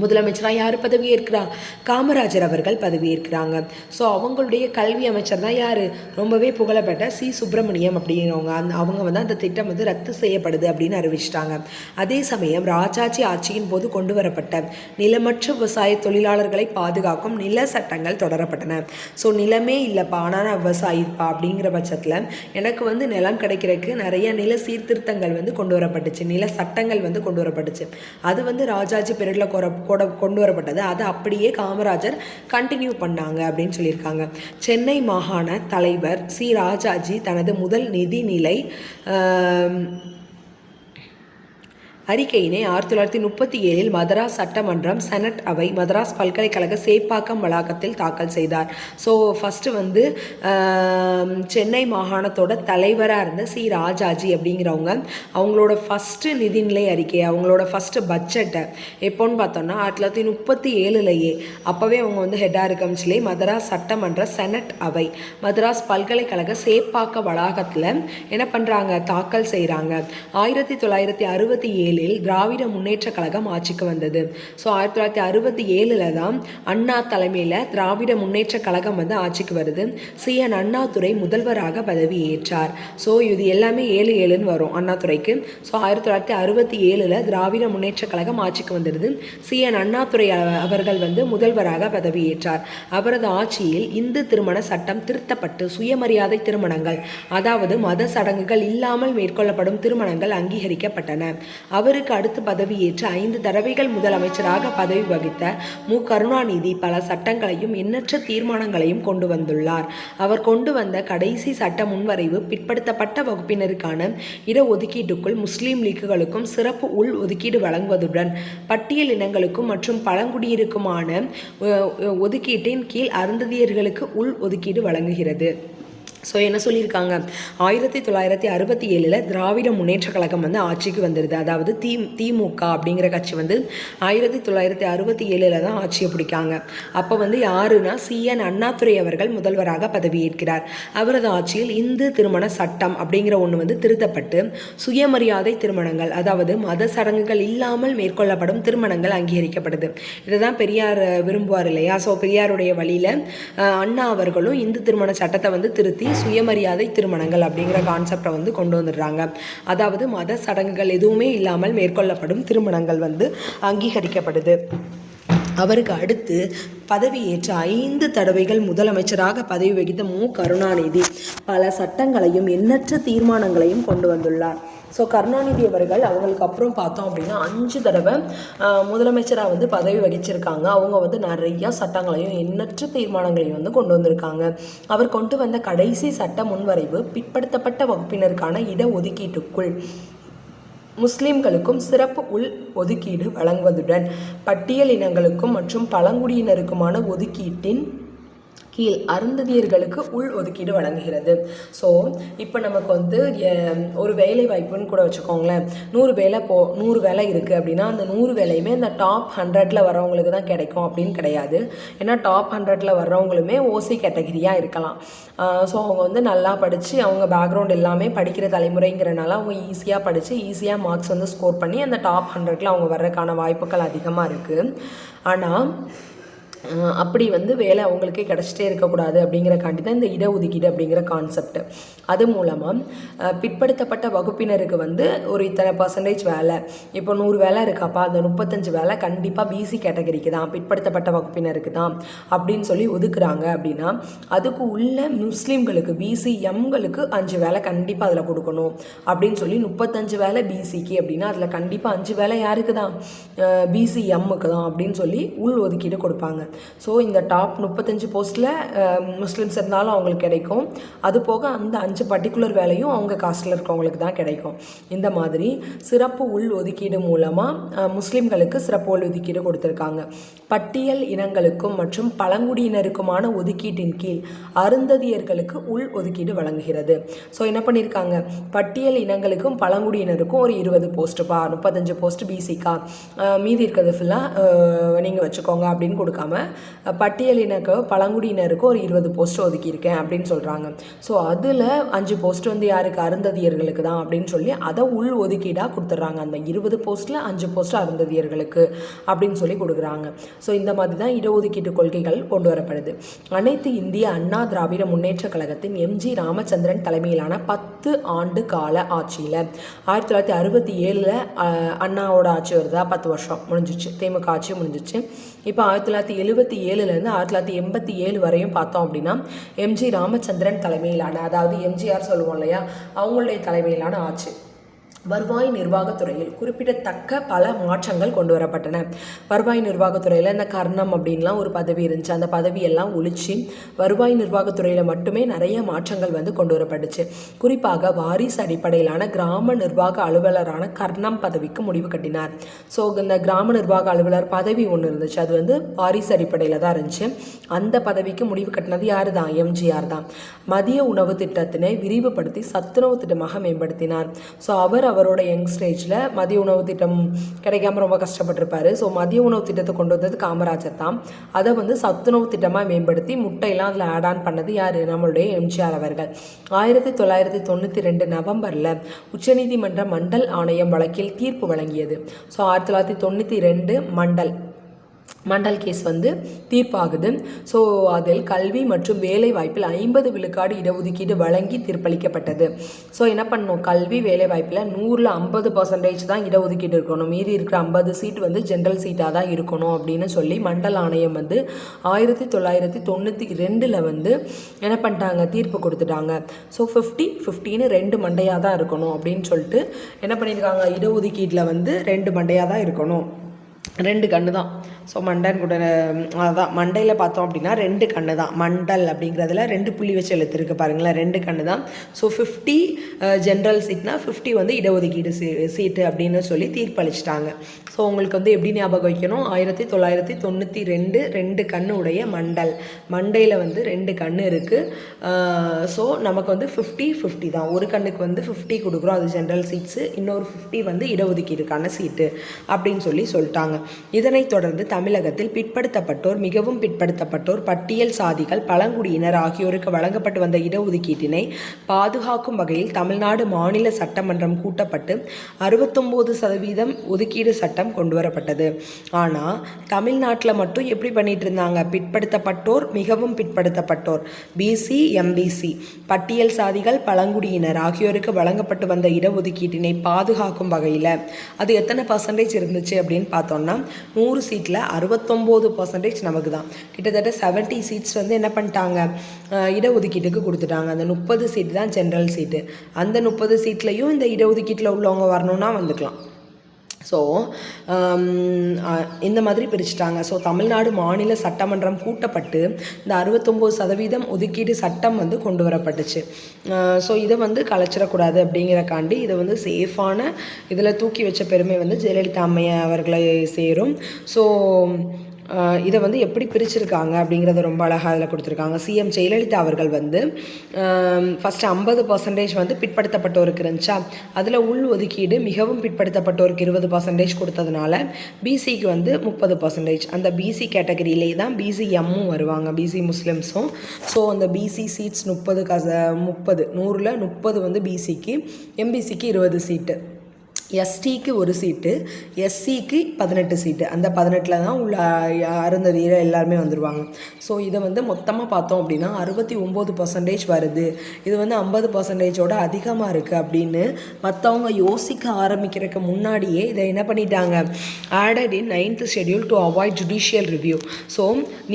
முதலமைச்சராக யார் பதவியேற்கிறா, காமராஜர் அவர்கள் பதவியேற்கிறாங்க. ஸோ அவங்களுடைய கல்வி அமைச்சர் தான் யார், ரொம்பவே புகழப்பட்ட சி சுப்பிரமணியம் அப்படிங்கிறவங்க. அவங்க வந்து அந்த திட்டம் வந்து ரத்து செய்யப்படுது அப்படின்னு அறிவிச்சிட்டாங்க. அதே சமயம் ராஜாஜி ஆட்சியின் போது கொண்டு வரப்பட்ட நிலமற்ற விவசாய தொழிலாளர்களை பாதுகாக்கும் நில சட்டங்கள் தொடரப்பட்டன. ஸோ நிலமே இல்லைப்பா, ஆனால் நான் விவசாயிப்பா அப்படிங்கிற பட்சத்தில் எனக்கு வந்து நிலம் கிடைக்கிறதுக்கு நிறைய நில சீர்திருத்தங்கள் வந்து கொண்டு வரப்பட்டுச்சு, நில சட்டங்கள் வந்து கொண்டு வரப்பட்டுச்சு. அது வந்து ராஜாஜி பீரியடில் கொண்டு வரப்பட்டது. அதை அப்படியே காமராஜர் கண்டினியூ பண்ணாங்க அப்படின்னு சொல்லியிருக்காங்க. சென்னை மாகாண தலைவர் சி ராஜாஜி தனது முதல் அறிக்கையினை 1937 மதராஸ் சட்டமன்றம் செனட் அவை மதராஸ் பல்கலைக்கழக சேப்பாக்கம் வளாகத்தில் தாக்கல் செய்தார். ஸோ ஃபஸ்ட்டு வந்து சென்னை மாகாணத்தோட தலைவராக இருந்த சி ராஜாஜி அப்படிங்கிறவங்க அவங்களோட ஃபஸ்ட்டு நிதிநிலை அறிக்கை, அவங்களோட ஃபஸ்ட்டு பட்ஜெட்டை எப்போன்னு பார்த்தோம்னா 1937லேயே அப்போவே அவங்க வந்து ஹெட்டாக இருக்கமிச்சிலே மதராஸ் சட்டமன்ற செனட் அவை மதராஸ் பல்கலைக்கழக சேப்பாக்க வளாகத்தில் என்ன பண்ணுறாங்க, தாக்கல் செய்கிறாங்க. 1967 திராவிட முன்னேற்ற கழகம் ஆட்சிக்கு வந்தது. ஸோ 1967 தான் அண்ணா தலைமையில் திராவிட முன்னேற்ற கழகம் வந்து ஆட்சிக்கு வருது. CN அண்ணாதுரை முதல்வராக பதவி ஏற்றார். ஸோ இது எல்லாமே 7-7ன்னு வரும் அண்ணாதுரைக்கு. ஸோ 1967 திராவிட முன்னேற்ற கழகம் ஆட்சிக்கு வந்துடுது. CN அண்ணாதுரை அவர்கள் வந்து முதல்வராக பதவி ஏற்றார். அவரது ஆட்சியில் இந்து திருமண சட்டம் திருத்தப்பட்டு சுயமரியாதை திருமணங்கள், அதாவது மத சடங்குகள் இல்லாமல் மேற்கொள்ளப்படும் திருமணங்கள் அங்கீகரிக்கப்பட்டன. அவருக்கு அடுத்து பதவியேற்ற 5 தடவைகள் முதலமைச்சராக பதவி வகித்த மு. கருணாநிதி பல சட்டங்களையும் எண்ணற்ற தீர்மானங்களையும் கொண்டு வந்துள்ளார். அவர் கொண்டு வந்த கடைசி சட்ட முன்வரைவு பிற்படுத்தப்பட்ட வகுப்பினருக்கான இடஒதுக்கீட்டுக்குள் முஸ்லீம் லீக்குகளுக்கும் சிறப்பு உள் ஒதுக்கீடு வழங்குவதுடன் பட்டியல் இனங்களுக்கும் மற்றும் பழங்குடியிருக்குமான ஒதுக்கீட்டின் கீழ் அருந்ததியர்களுக்கு உள் ஒதுக்கீடு வழங்குகிறது. ஸோ என்ன சொல்லியிருக்காங்க, 1967 திராவிட முன்னேற்ற கழகம் வந்து ஆட்சிக்கு வந்துடுது. அதாவது திமுக அப்படிங்கிற கட்சி வந்து 1967 தான் ஆட்சியை பிடிக்காங்க. அப்போ வந்து யாருன்னா CN அண்ணாதுரை அவர்கள் முதல்வராக பதவியேற்கிறார். அவரது ஆட்சியில் இந்து திருமண சட்டம் அப்படிங்கிற ஒன்று வந்து திருத்தப்பட்டு சுயமரியாதை திருமணங்கள், அதாவது மத சடங்குகள் இல்லாமல் மேற்கொள்ளப்படும் திருமணங்கள் அங்கீகரிக்கப்படுது. இதை தான் பெரியார் விரும்புவார் இல்லையா? ஸோ பெரியாருடைய வழியில் அண்ணா அவர்களும் இந்து திருமண சட்டத்தை வந்து திருத்தி சுயமரியாதை திருமணங்கள் அப்படிங்கிற கான்செப்டை வந்து கொண்டு வந்துடுறாங்க. அதாவது மத சடங்குகள் எதுவுமே இல்லாமல் மேற்கொள்ளப்படும் திருமணங்கள் வந்து அங்கீகரிக்கப்படுது. அவருக்கு அடுத்து பதவியேற்ற 5 தடவைகள் முதலமைச்சராக பதவி வகித்த மு. கருணாநிதி பல சட்டங்களையும் எண்ணற்ற தீர்மானங்களையும் கொண்டு வந்துள்ளார். ஸோ கருணாநிதி அவர்கள் அவங்களுக்கு அப்புறம் பார்த்தோம் அப்படின்னா 5 தடவை முதலமைச்சராக வந்து பதவி வகிச்சிருக்காங்க. அவங்க வந்து நிறையா சட்டங்களையும் எண்ணற்ற தீர்மானங்களையும் வந்து கொண்டு வந்திருக்காங்க. அவர் கொண்டு வந்த கடைசி சட்ட முன்வரைவு பிற்படுத்தப்பட்ட வகுப்பினருக்கான இடஒதுக்கீட்டுக்குள் முஸ்லிம்களுக்கும் சிறப்பு உள் ஒதுக்கீடு வழங்குவதுடன் பட்டியல் இனங்களுக்கும் மற்றும் பழங்குடியினருக்குமான ஒதுக்கீட்டின் கீழ் அருந்ததியர்களுக்கு உள் ஒதுக்கீடு வழங்குகிறது. ஸோ இப்போ நமக்கு வந்து ஒரு வேலை வாய்ப்புன்னு கூட வச்சுக்கோங்களேன். 100 வேலை இருக்குது அப்படின்னா அந்த 100 வேலையுமே அந்த டாப் 100ல் வரவங்களுக்கு தான் கிடைக்கும் அப்படின்னு கிடையாது. ஏன்னா டாப் 100ல் வர்றவங்களுமே ஓசி கேட்டகிரியாக இருக்கலாம். ஸோ அவங்க வந்து நல்லா படித்து அவங்க பேக்ரவுண்ட் எல்லாமே படிக்கிற தலைமுறைங்கிறனால அவங்க ஈஸியாக படித்து ஈஸியாக மார்க்ஸ் வந்து ஸ்கோர் பண்ணி அந்த டாப் 100ல் அவங்க வர்றதுக்கான வாய்ப்புகள் அதிகமாக இருக்குது. ஆனால் அப்படி வந்து வேலை அவங்களுக்கே கிடச்சிட்டே இருக்கக்கூடாது அப்படிங்கிறக்காண்டி தான் இந்த இடஒதுக்கீடு அப்படிங்கிற கான்செப்ட். அது மூலமாக பிற்படுத்தப்பட்ட வகுப்பினருக்கு வந்து ஒரு இத்தனை % வேலை, இப்போ 100 வேலை இருக்காப்பா, அந்த 35 வேலை கண்டிப்பாக பிசி கேட்டகரிக்கு தான், பிற்படுத்தப்பட்ட வகுப்பினருக்கு தான் அப்படின்னு சொல்லி ஒதுக்குறாங்க. அப்படின்னா அதுக்கு உள்ள முஸ்லீம்களுக்கு பிசிஎம்களுக்கு 5 வேலை கண்டிப்பாக அதில் கொடுக்கணும் அப்படின்னு சொல்லி 35 வேலை பிசிக்கு அப்படின்னா அதில் கண்டிப்பாக 5 வேலை யாருக்கு தான், பிசிஎம்முக்கு தான் அப்படின்னு சொல்லி உள் ஒதுக்கீடு கொடுப்பாங்க. ஸோ இந்த டாப் 35 போஸ்ட்டில் முஸ்லீம்ஸ் இருந்தாலும் அவங்களுக்கு கிடைக்கும். அது போக அந்த 5 பர்டிகுலர் வேலையும் அவங்க காஸ்டில் இருக்கவங்களுக்கு தான் கிடைக்கும். இந்த மாதிரி சிறப்பு உள் ஒதுக்கீடு மூலமாக முஸ்லீம்களுக்கு சிறப்பு உள் ஒதுக்கீடு கொடுத்துருக்காங்க. பட்டியல் இனங்களுக்கும் மற்றும் பழங்குடியினருக்குமான ஒதுக்கீட்டின் கீழ் அருந்ததியர்களுக்கு உள் ஒதுக்கீடு வழங்குகிறது. ஸோ என்ன பண்ணியிருக்காங்க, பட்டியல் இனங்களுக்கும் பழங்குடியினருக்கும் ஒரு 20 போஸ்ட்டுப்பா, 35 போஸ்ட் பிசிக்கா, மீதி இருக்கிறது ஃபுல்லாக நீங்கள் வச்சுக்கோங்க அப்படின்னு கொடுக்காம பட்டியலினருக்கு பழங்குடியினருக்கு ஒரு 20 போஸ்ட் ஒதுக்கியிருக்கேன் அப்படின்னு சொல்கிறாங்க. ஸோ அதில் 5 போஸ்ட் வந்து யாருக்கு, அருந்ததியர்களுக்கு தான் அப்படின்னு சொல்லி அதை உள் ஒதுக்கீடாக கொடுத்துட்றாங்க. அந்த 20 போஸ்ட்டில் 5 போஸ்ட் அருந்ததியர்களுக்கு அப்படின்னு சொல்லி கொடுக்குறாங்க. ஸோ இந்த மாதிரி தான் இடஒதுக்கீட்டு கொள்கைகள் கொண்டு வரப்படுது. அனைத்து இந்திய அண்ணா திராவிட முன்னேற்ற கழகத்தின் MG ராமச்சந்திரன் தலைமையிலான 10 ஆண்டு கால ஆட்சியில் 1967 அண்ணாவோட ஆட்சி வருதா, 10 வருஷம் முடிஞ்சிச்சு, திமுக ஆட்சி முடிஞ்சிச்சு. இப்போ 1977 1987 வரையும் பார்த்தோம் அப்படின்னா MG ராமச்சந்திரன் தலைமையிலான, அதாவது எம்ஜிஆர் சொல்லுவோம் இல்லையா, அவங்களுடைய தலைமையிலான ஆட்சி. வருவாய் நிர்வாகத்துறையில் குறிப்பிடத்தக்க பல மாற்றங்கள் கொண்டு வரப்பட்டன. வருவாய் நிர்வாகத்துறையில் இந்த கர்ணம் அப்படின்லாம் ஒரு பதவி இருந்துச்சு. அந்த பதவியெல்லாம் ஒழிச்சு வருவாய் நிர்வாகத்துறையில் மட்டுமே நிறைய மாற்றங்கள் வந்து கொண்டு வரப்பட்டுச்சு. குறிப்பாக வாரிசு அடிப்படையிலான கிராம நிர்வாக அலுவலரான கர்ணம் பதவிக்கு முடிவு கட்டினார். ஸோ இந்த கிராம நிர்வாக அலுவலர் பதவி ஒன்று இருந்துச்சு, அது வந்து வாரிசு அடிப்படையில் தான் இருந்துச்சு. அந்த பதவிக்கு முடிவு கட்டினது யார் தான்? எம்ஜிஆர் தான். மதிய உணவு திட்டத்தினை விரிவுபடுத்தி சத்துணவு திட்டமாக மேம்படுத்தினார். ஸோ அவரோட யங் ஸ்டேஜில் மதிய உணவு திட்டம் கிடைக்காம ரொம்ப கஷ்டப்பட்டிருப்பாரு. ஸோ மதிய உணவு திட்டத்தை கொண்டு வந்தது காமராஜர் தான். அதை வந்து சத்துணவு திட்டமாக மேம்படுத்தி முட்டையெல்லாம் அதில் ஆட் ஆன் பண்ணது யார்? நம்மளுடைய எம்ஜிஆர் அவர்கள். 1992 நவம்பரில் உச்சநீதிமன்ற மண்டல் ஆணையம் வழக்கில் தீர்ப்பு வழங்கியது. ஸோ 1992 மண்டல் கேஸ் வந்து தீர்ப்பாகுது. ஸோ அதில் கல்வி மற்றும் வேலை வாய்ப்பில் 50 விழுக்காடு இடஒதுக்கீடு வழங்கி தீர்ப்பளிக்கப்பட்டது. ஸோ என்ன பண்ணணும்? கல்வி வேலை வாய்ப்பில் 100ல் 50% தான் இடஒதுக்கீடு இருக்கணும், மீதி இருக்கிற 50 சீட் வந்து ஜென்ரல் சீட்டாக தான் இருக்கணும் அப்படின்னு சொல்லி மண்டல் ஆணையம் வந்து 1992 வந்து என்ன பண்ணிட்டாங்க? தீர்ப்பு கொடுத்துட்டாங்க. ஸோ 50-50ன்னு 2 மண்டையாக தான் இருக்கணும் அப்படின்னு சொல்லிட்டு என்ன பண்ணியிருக்காங்க? இடஒதுக்கீட்டில் வந்து 2 மண்டையாக தான் இருக்கணும், 2 கண்ணு தான். ஸோ மண்டன் கூட அதான் மண்டையில் பார்த்தோம் அப்படின்னா 2 கண்ணு தான். மண்டல் அப்படிங்கிறதுல 2 புள்ளி வச்சு எழுத்து இருக்குது பாருங்களேன், 2 கண்ணு தான். ஸோ 50 ஜென்ரல் சீட்னா 50 வந்து இடஒதுக்கீடு சீட்டு அப்படின்னு சொல்லி தீர்ப்பளிச்சிட்டாங்க. ஸோ உங்களுக்கு வந்து எப்படி ஞாபகம் வைக்கணும்? 1992 2 கண்ணு உடைய மண்டையில் வந்து 2 கண்ணு இருக்குது. ஸோ நமக்கு வந்து 50-50 தான். ஒரு கண்ணுக்கு வந்து 50 கொடுக்குறோம், அது ஜென்ரல் சீட்ஸு, இன்னொரு 50 வந்து இடஒதுக்கீடுக்கான சீட்டு அப்படின்னு சொல்லிட்டாங்க. இதனைத் தொடர்ந்து தமிழகத்தில் பிற்படுத்தப்பட்டோர், மிகவும் பிற்படுத்தப்பட்டோர், பட்டியல் சாதிகள், பழங்குடியினர் ஆகியோருக்கு வழங்கப்பட்டு வந்த இடஒதுக்கீட்டினை பாதுகாக்கும் வகையில் தமிழ்நாடு மாநில சட்டமன்றம் கூட்டப்பட்டு 69% ஒதுக்கீடு சட்டம் கொண்டு வரப்பட்டது. ஆனால் தமிழ்நாட்டில் மட்டும் எப்படி பண்ணிட்டு இருந்தாங்க? பிற்படுத்தப்பட்டோர், மிகவும் பிற்படுத்தப்பட்டோர், பிசி, எம்பிசி, பட்டியல் சாதிகள், பழங்குடியினர் ஆகியோருக்கு வழங்கப்பட்டு வந்த இடஒதுக்கீட்டினை பாதுகாக்கும் வகையில் அது எத்தனை பர்சன்டேஜ் இருந்துச்சு அப்படின்னு பார்த்தோம்னா 100 சீட்டில் 69% நமக்கு தான். கிட்டத்தட்ட 70 சீட்ஸ் வந்து என்ன பண்ணிட்டாங்க? இடஒதுக்கீட்டுக்கு கொடுத்துட்டாங்க. அந்த 30 சீட்டு தான் ஜென்ரல் சீட்டு. அந்த 30 சீட்லையும் இந்த இடஒதுக்கீட்டில் உள்ளவங்க வரணும்னா வந்துக்கலாம். ஸோ இந்த மாதிரி பிரிச்சுட்டாங்க. ஸோ தமிழ்நாடு மாநில சட்டமன்றம் கூட்டப்பட்டு இந்த 69% ஒதுக்கீடு சட்டம் வந்து கொண்டு வரப்பட்டுச்சு. ஸோ இதை வந்து கலைச்சிடக்கூடாது அப்படிங்கிறக்காண்டி இதை வந்து சேஃபான இதில் தூக்கி வச்ச பெருமை வந்து ஜெயலலிதா அம்மையா அவர்களை சேரும். ஸோ இதை வந்து எப்படி பிரிச்சிருக்காங்க அப்படிங்கிறத ரொம்ப அழகாக அதில் கொடுத்துருக்காங்க. சிஎம் ஜெயலலிதா அவர்கள் வந்து ஃபஸ்ட்டு 50% வந்து பிற்படுத்தப்பட்டோருக்கு இருந்துச்சா, அதில் உள் ஒதுக்கீடு மிகவும் பிற்படுத்தப்பட்டோருக்கு 20% கொடுத்ததுனால பிசிக்கு வந்து 30%. அந்த பிசி கேட்டகரியிலே தான் பிசிஎம்மும் வருவாங்க, பிசி முஸ்லிம்ஸும். ஸோ அந்த பிசி சீட்ஸ் 30 100ல் 30 வந்து பிசிக்கு, எம்பிசிக்கு 20 சீட்டு, எஸ்டிக்கு 1 சீட்டு, எஸ்சிக்கு 18 சீட்டு. அந்த 18ல் தான் உள்ள அருந்ததியர் எல்லாருமே வந்துடுவாங்க. ஸோ இதை வந்து மொத்தமாக பார்த்தோம் அப்படின்னா 69% வருது. இது வந்து 50%ஓட அதிகமாக இருக்குது அப்படின்னு மற்றவங்க யோசிக்க ஆரம்பிக்கிறதுக்கு முன்னாடியே இதை என்ன பண்ணிட்டாங்க? Added in 9th schedule to avoid judicial review. So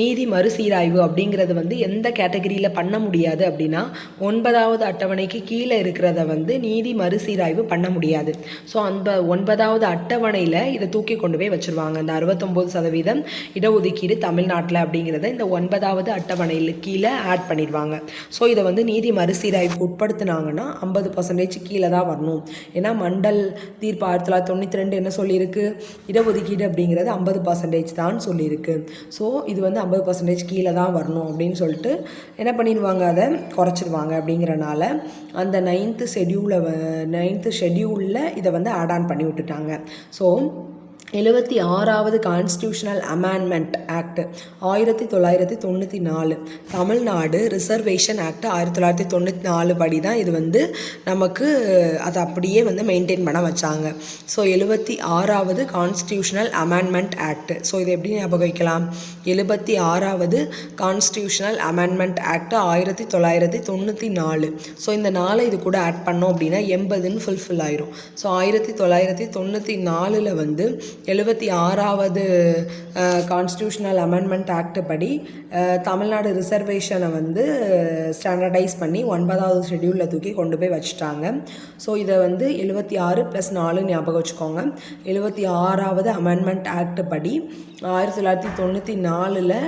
நீதி மறுசீராய்வு அப்படிங்கிறது வந்து எந்த கேட்டகரியில் பண்ண முடியாது அப்படின்னா 9வது அட்டவணைக்கு கீழே இருக்கிறத வந்து நீதி மறுசீராய்வு பண்ண முடியாது. ஸோ அந்த 9வது அட்டவணையில் இதை தூக்கி கொண்டு போய் வச்சுருவாங்க. இந்த 69% இடஒதுக்கீடு தமிழ்நாட்டில் அப்படிங்கிறத இந்த 9வது அட்டவணையில் கீழே ஆட் பண்ணிடுவாங்க. ஸோ இதை வந்து நீதி மறுசீராய்வுக்கு உட்படுத்தினாங்கன்னா 50% கீழே தான் வரணும். ஏன்னா மண்டல் தீர்ப்பு 1992 என்ன சொல்லியிருக்கு? இடஒதுக்கீடு அப்படிங்கிறது 50% தான் சொல்லியிருக்கு. ஸோ இது வந்து 50% கீழே தான் வரணும் அப்படின்னு சொல்லிட்டு என்ன பண்ணிடுவாங்க? அதை குறைச்சிடுவாங்க. அப்படிங்கிறனால அந்த 9th ஷெட்யூலில் இதை வந்து ஆட் ஆன் பண்ணி விட்டுட்டாங்க. ஸோ 76வது constitutional amendment act 1994, Tamil Nadu reservation act 1994 படி தான் இது வந்து நமக்கு அதை அப்படியே வந்து மெயின்டைன் பண்ண வச்சாங்க. ஸோ 76வது கான்ஸ்டியூஷனல் அமெண்ட்மெண்ட் ஆக்ட். ஸோ இதை எப்படி ஞாபகம் வைக்கலாம்? 76வது கான்ஸ்டியூஷனல் அமெண்ட்மெண்ட் ஆக்ட் 1994. ஸோ இந்த 4 இது கூட ஆட் பண்ணோம் அப்படின்னா 80ன்னு ஃபுல்ஃபில் ஆயிரும். ஸோ 1994 வந்து 76வது கான்ஸ்டியூஷனல் அமெண்ட்மெண்ட் ஆக்ட் படி தமிழ்நாடு ரிசர்வேஷனை வந்து ஸ்டாண்டர்டைஸ் பண்ணி 9வது ஷெட்யூலில் தூக்கி கொண்டு போய் வச்சுட்டாங்க. ஸோ இதை வந்து 76+4 ஞாபகம் வச்சுக்கோங்க. 76வது அமெண்ட்மெண்ட் ஆக்ட் படி 1994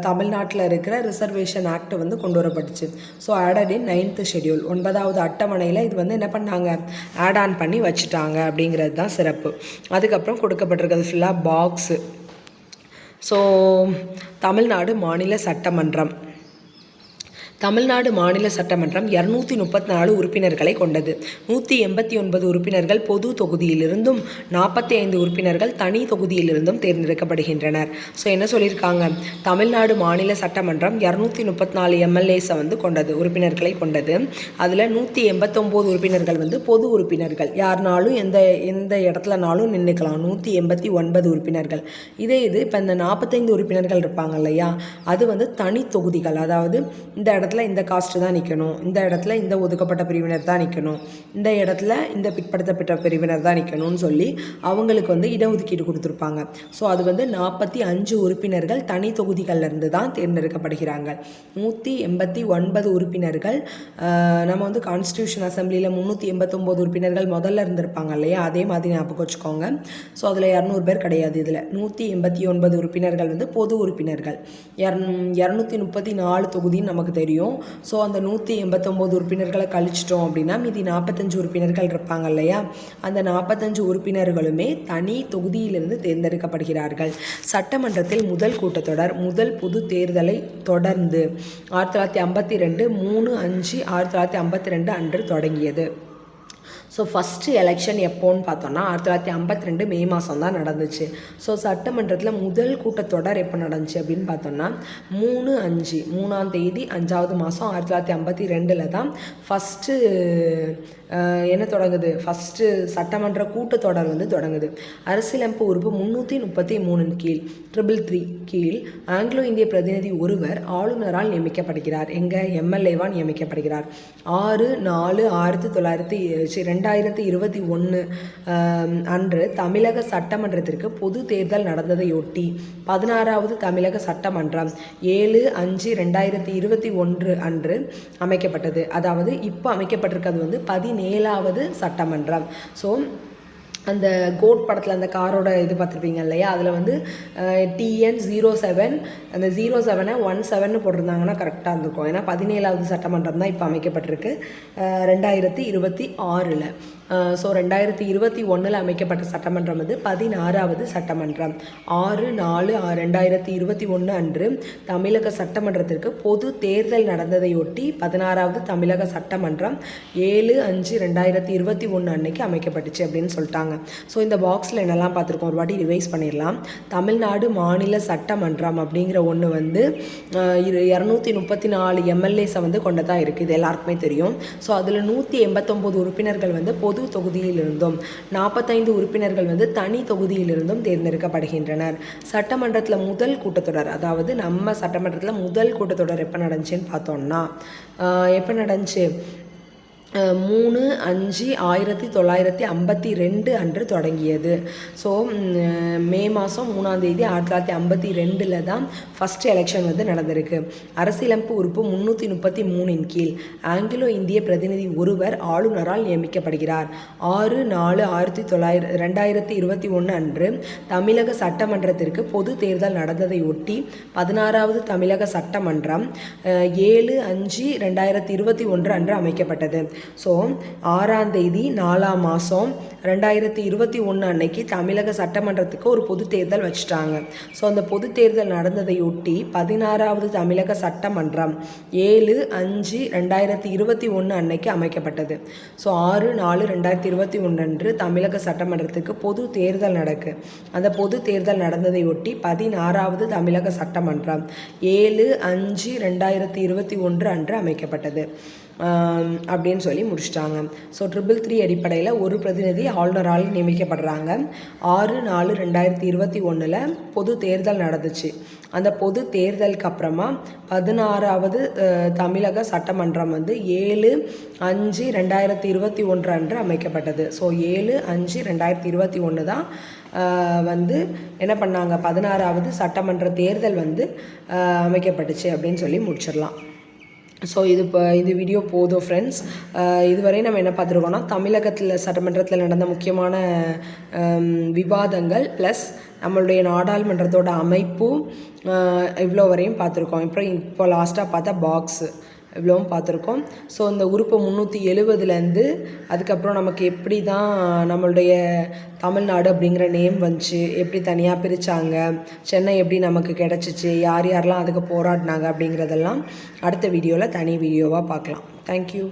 தமிழ்நாட்டில் இருக்கிற ரிசர்வேஷன் ஆக்ட் வந்து கொண்டு வரப்பட்டுச்சு. So added in 9th schedule, 9வது அட்டவணையில் இது வந்து என்ன பண்ணாங்க, ஆட் ஆன் பண்ணி வச்சுட்டாங்க அப்படிங்கிறது தான் சிறப்பு. அதுக்கப்புறம் கொடுக்கப்பட்டிருக்கிறது ஃபுல்லாக பாக்ஸு. ஸோ தமிழ்நாடு மாநில சட்டமன்றம். தமிழ்நாடு மாநில சட்டமன்றம் 234 உறுப்பினர்களை கொண்டது. 189 உறுப்பினர்கள் பொது தொகுதியிலிருந்தும் 45 உறுப்பினர்கள் தனி தொகுதியிலிருந்தும் தேர்ந்தெடுக்கப்படுகின்றனர். ஸோ என்ன சொல்லியிருக்காங்க, தமிழ்நாடு மாநில சட்டமன்றம் 234 எம்எல்ஏஸை வந்து கொண்டது, உறுப்பினர்களை கொண்டது. அதில் 189 உறுப்பினர்கள் வந்து பொது உறுப்பினர்கள், யாருனாலும் எந்த இடத்துலனாலும் நின்றுக்கலாம், 189 உறுப்பினர்கள். இது இப்போ இந்த 45 உறுப்பினர்கள் இருப்பாங்க இல்லையா, அது வந்து தனி தொகுதிகள். அதாவது இந்த இடத்துல இந்த காஸ்ட்டு தான் நிற்கணும், இந்த இடத்துல இந்த ஒதுக்கப்பட்ட பிரிவினர் தான் நிற்கணும், இந்த இடத்துல இந்த பிற்படுத்தப்பட்ட பிரிவினர் தான் நிற்கணும்னு சொல்லி அவங்களுக்கு வந்து இடஒதுக்கீடு கொடுத்துருப்பாங்க. ஸோ அது வந்து 45 உறுப்பினர்கள் தனி தொகுதிகளிலிருந்து தான் தேர்ந்தெடுக்கப்படுகிறாங்க. 189 உறுப்பினர்கள். நம்ம வந்து கான்ஸ்டியூஷன் அசம்பிளியில் 389 உறுப்பினர்கள் முதல்ல இருந்திருப்பாங்க இல்லையா, அதே மாதிரி ஞாபகம் வச்சுக்கோங்க. ஸோ அதில் 200 பேர் கிடையாது. இதில் 189 உறுப்பினர்கள் வந்து பொது உறுப்பினர்கள். 234 தொகுதின்னு நமக்கு தெரியும். ஸோ அந்த 189 உறுப்பினர்களை கழிச்சிட்டோம் அப்படின்னா மீதி 45 உறுப்பினர்கள் இருப்பாங்க இல்லையா, அந்த 45 உறுப்பினர்களுமே தனி தொகுதியிலிருந்து தேர்ந்தெடுக்கப்படுகிறார்கள். சட்டமன்றத்தில் முதல் கூட்டத்தொடர் முதல் பொது தேர்தலை தொடர்ந்து 1952 3/5/1952 அன்று தொடங்கியது. ஸோ ஃபஸ்ட்டு எலெக்ஷன் எப்போன்னு பார்த்தோன்னா 1952 மே மாதம் தான் நடந்துச்சு. ஸோ சட்டமன்றத்தில் முதல் கூட்டத்தொடர் எப்போ நடந்துச்சு அப்படின்னு பார்த்தோன்னா 3/5 தேதி 5வது மாதம் 1952 தான் ஃபஸ்ட்டு என்ன தொடங்குது, ஃபஸ்ட்டு சட்டமன்ற கூட்டத்தொடர் வந்து தொடங்குது. அரசியலமைப்பு உறுப்பு 333 கீழ் 333 கீழ் ஆங்கிலோ இந்திய பிரதிநிதி ஒருவர் ஆளுநரால் நியமிக்கப்படுகிறார். எம்எல்ஏவாக நியமிக்கப்படுகிறார். 6/4/2021 அன்று தமிழக சட்டமன்றத்திற்கு பொது தேர்தல் நடந்ததையொட்டி 16வது தமிழக சட்டமன்றம் 7/5/2021 அன்று அமைக்கப்பட்டது. அதாவது இப்போ அமைக்கப்பட்டிருக்கிறது வந்து 17வது சட்டமன்றம். ஸோ அந்த கோட் படத்தில் அந்த காரோட இது பார்த்துருப்பீங்க இல்லையா, அதில் வந்து TN07 அந்த 07 17 போட்டிருந்தாங்கன்னா கரெக்டாக இருந்திருக்கும். ஏன்னா 17வது சட்டமன்றம் தான் இப்போ அமைக்கப்பட்டிருக்கு 2026. ஸோ 2021 அமைக்கப்பட்ட சட்டமன்றம் வந்து 16வது சட்டமன்றம். 6/4/2021 அன்று தமிழக சட்டமன்றத்திற்கு பொது தேர்தல் நடந்ததையொட்டி 16வது தமிழக சட்டமன்றம் 7/5/2021 அன்னைக்கு அமைக்கப்பட்டுச்சு அப்படின்னு சொல்லிட்டாங்க. ஸோ இந்த பாக்ஸில் என்னெல்லாம் பார்த்துருக்கோம், ஒரு வாட்டி ரிவைஸ் பண்ணிடலாம். தமிழ்நாடு மாநில சட்டமன்றம் அப்படிங்கிற ஒன்று வந்து 234 எம்எல்ஏஸை வந்து கொண்டதாக இருக்குது, இது எல்லாருக்குமே தெரியும். ஸோ அதில் 189 உறுப்பினர்கள் வந்து பொது தொகுதியிலிருந்தும் 45 உறுப்பினர்கள் வந்து தனி தொகுதியிலிருந்தும் தேர்ந்தெடுக்கப்படுகின்றனர். சட்டமன்றத்தில் முதல் கூட்டத்தொடர், அதாவது நம்ம சட்டமன்றத்தில் முதல் கூட்டத்தொடர் எப்போ நடந்துச்சுன்னு பார்த்தோம்னா எப்போ நடந்துச்சு, 3/5/1952 அன்று தொடங்கியது. ஸோ மே மாதம் 3ஆம் தேதி 1952 தான் ஃபஸ்ட் எலெக்ஷன் வந்து நடந்திருக்கு. அரசியலமைப்பு உறுப்பு 333 கீழ் ஆங்கிலோ இந்திய பிரதிநிதி ஒருவர் ஆளுநரால் நியமிக்கப்படுகிறார். 6/4/2021 அன்று தமிழக சட்டமன்றத்திற்கு பொது தேர்தல் நடந்ததை ஒட்டி 16வது தமிழக சட்டமன்றம் 7/5/2021 அன்று அமைக்கப்பட்டது. ஸோ 6ஆம் தேதி 4ஆம் மாதம் 2021 அன்னைக்கு தமிழக சட்டமன்றத்துக்கு ஒரு பொது தேர்தல் வச்சுட்டாங்க. ஸோ அந்த பொது தேர்தல் நடந்ததையொட்டி 16வது தமிழக சட்டமன்றம் 7/5/2021 அன்னைக்கு அமைக்கப்பட்டது. ஸோ 6/4/2021 அன்று தமிழக சட்டமன்றத்துக்கு பொது தேர்தல் நடக்கு. அந்த பொது தேர்தல் நடந்ததையொட்டி 16வது தமிழக சட்டமன்றம் 7/5/2021 அன்று அமைக்கப்பட்டது. அப்படின்னு சொல்லி முடிச்சிட்டாங்க. ஸோ 333 அடிப்படையில் ஒரு பிரதிநிதி ஆளுநரால் நியமிக்கப்படுறாங்க. 6/4/2021 பொது தேர்தல் நடந்துச்சு. அந்த பொது தேர்தலுக்கு அப்புறமா 16வது தமிழக சட்டமன்றம் வந்து 7/5/2021 அன்று அமைக்கப்பட்டது. ஸோ 7/5/2021 தான் வந்து என்ன பண்ணாங்க, 16வது சட்டமன்ற தேர்தல் வந்து அமைக்கப்பட்டுச்சு அப்படின்னு சொல்லி முடிச்சிடலாம். ஸோ இது வீடியோ போதும் ஃப்ரெண்ட்ஸ். இதுவரை நம்ம என்ன பார்த்துருக்கோம்னா, தமிழகத்தில் சட்டமன்றத்தில் நடந்த முக்கியமான விவாதங்கள் ப்ளஸ் நம்மளுடைய நாடாளுமன்றத்தோட அமைப்பு இவ்வளோ வரையும் பார்த்துருக்கோம். இப்போ லாஸ்ட்டாக பார்த்தா பாக்ஸு இவ்வளோவும் பார்த்துருக்கோம். ஸோ இந்த உறுப்பு 370லேருந்து அதுக்கப்புறம் நமக்கு எப்படி தான் நம்மளுடைய தமிழ்நாடு அப்படிங்கிற நேம் வந்துச்சு, எப்படி தனியாக பிரித்தாங்க, சென்னை எப்படி நமக்கு கிடச்சிச்சு, யார் யாரெல்லாம் அதுக்கு போராடினாங்க அப்படிங்கிறதெல்லாம் அடுத்த வீடியோவில் தனி வீடியோவாக பார்க்கலாம். தேங்க்யூ.